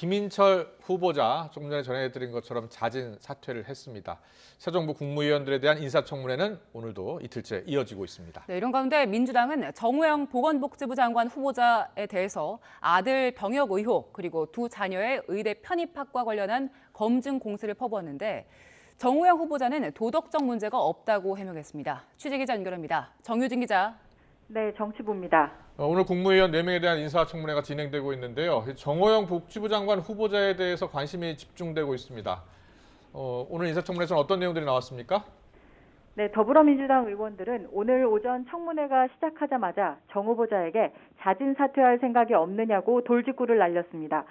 김인철 후보자 조금 전에 전해드린 것처럼 자진 사퇴를 했습니다. 새 정부 국무위원들에 대한 인사청문회는 오늘도 이틀째 이어지고 있습니다. 네, 이런 가운데 민주당은 정우영 보건복지부 장관 후보자에 대해서 아들 병역 의혹 그리고 두 자녀의 의대 편입학과 관련한 검증 공세를 퍼부었는데 정우영 후보자는 도덕적 문제가 없다고 해명했습니다. 취재기자 연결합니다. 정유진 기자. 네, 정치부입니다. 오늘 국무위원 4명에 대한 인사청문회가 진행되고 있는데요. 정호영 복지부 장관 후보자에 대해서 관심이 집중되고 있습니다. 오늘 인사청문회에서는 어떤 내용들이 나왔습니까? 네, 더불어민주당 의원들은 오늘 오전 청문회가 시작하자마자 정 후보자에게 자진 사퇴할 생각이 없느냐고 돌직구를 날렸습니다.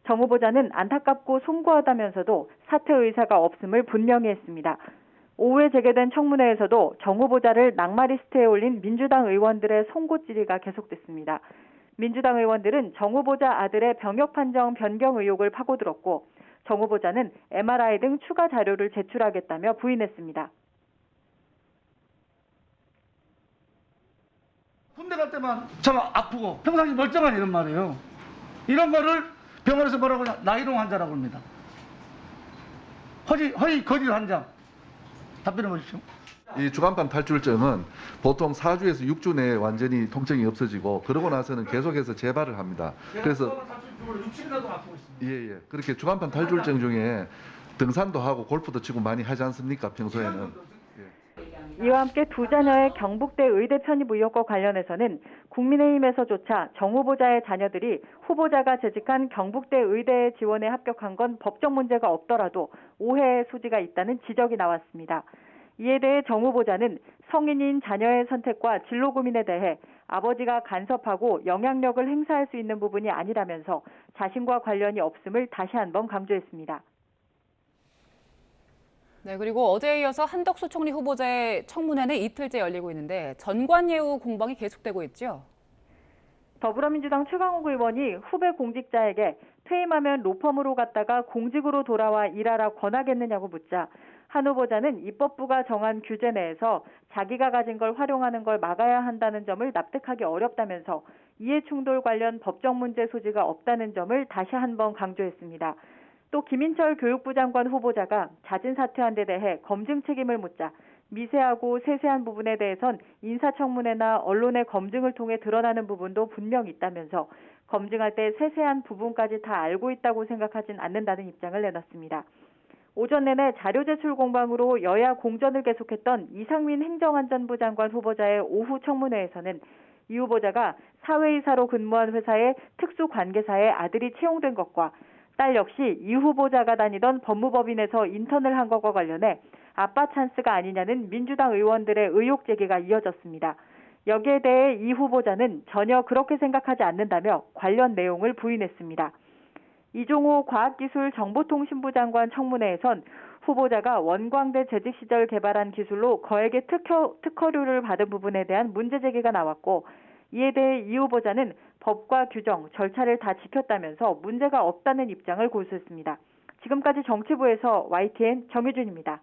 정 후보자는 안타깝고 송구하다면서도 사퇴 의사가 없음을 분명히 했습니다. 오후에 재개된 청문회에서도 정 후보자를 낙마리스트에 올린 민주당 의원들의 송곳질이가 계속됐습니다. 민주당 의원들은 정 후보자 아들의 병역 판정 변경 의혹을 파고들었고 정 후보자는 MRI 등 추가 자료를 제출하겠다며 부인했습니다. 군대 갈 때만 참 아프고 평상시 멀쩡한 이런 말이에요. 이런 거를 병원에서 뭐라고 하냐, 나이롱 환자라고 합니다. 허위 거짓 환자. 답변해 보십시오. 이 주간판 탈출증은 보통 4주에서 6주 내에 완전히 통증이 없어지고 그러고 나서는 계속해서 재발을 합니다. 그래서 6일이라도 아프고 있습니다. 예. 그렇게 주간판 탈출증 중에 등산도 하고 골프도 치고 많이 하지 않습니까? 평소에는. 이와 함께 두 자녀의 경북대 의대 편입 의혹과 관련해서는 국민의힘에서조차 정 후보자의 자녀들이 후보자가 재직한 경북대 의대 지원에 합격한 건 법적 문제가 없더라도 오해의 소지가 있다는 지적이 나왔습니다. 이에 대해 정 후보자는 성인인 자녀의 선택과 진로 고민에 대해 아버지가 간섭하고 영향력을 행사할 수 있는 부분이 아니라면서 자신과 관련이 없음을 다시 한번 강조했습니다. 네, 그리고 어제에 이어서 한덕수 총리 후보자의 청문회는 이틀째 열리고 있는데 전관예우 공방이 계속되고 있죠. 더불어민주당 최강욱 의원이 후배 공직자에게 퇴임하면 로펌으로 갔다가 공직으로 돌아와 일하라 권하겠느냐고 묻자 한 후보자는 입법부가 정한 규제 내에서 자기가 가진 걸 활용하는 걸 막아야 한다는 점을 납득하기 어렵다면서 이해충돌 관련 법적 문제 소지가 없다는 점을 다시 한번 강조했습니다. 또 김인철 교육부 장관 후보자가 자진 사퇴한 데 대해 검증 책임을 묻자 미세하고 세세한 부분에 대해선 인사청문회나 언론의 검증을 통해 드러나는 부분도 분명 있다면서 검증할 때 세세한 부분까지 다 알고 있다고 생각하진 않는다는 입장을 내놨습니다. 오전 내내 자료 제출 공방으로 여야 공전을 계속했던 이상민 행정안전부 장관 후보자의 오후 청문회에서는 이 후보자가 사회이사로 근무한 회사의 특수관계사의 아들이 채용된 것과 딸 역시 이 후보자가 다니던 법무법인에서 인턴을 한 것과 관련해 아빠 찬스가 아니냐는 민주당 의원들의 의혹 제기가 이어졌습니다. 여기에 대해 이 후보자는 전혀 그렇게 생각하지 않는다며 관련 내용을 부인했습니다. 이종호 과학기술정보통신부 장관 청문회에선 후보자가 원광대 재직 시절 개발한 기술로 거액의 특허료를 받은 부분에 대한 문제 제기가 나왔고 이에 대해 이 후보자는 법과 규정, 절차를 다 지켰다면서 문제가 없다는 입장을 고수했습니다. 지금까지 정치부에서 YTN 정유준입니다.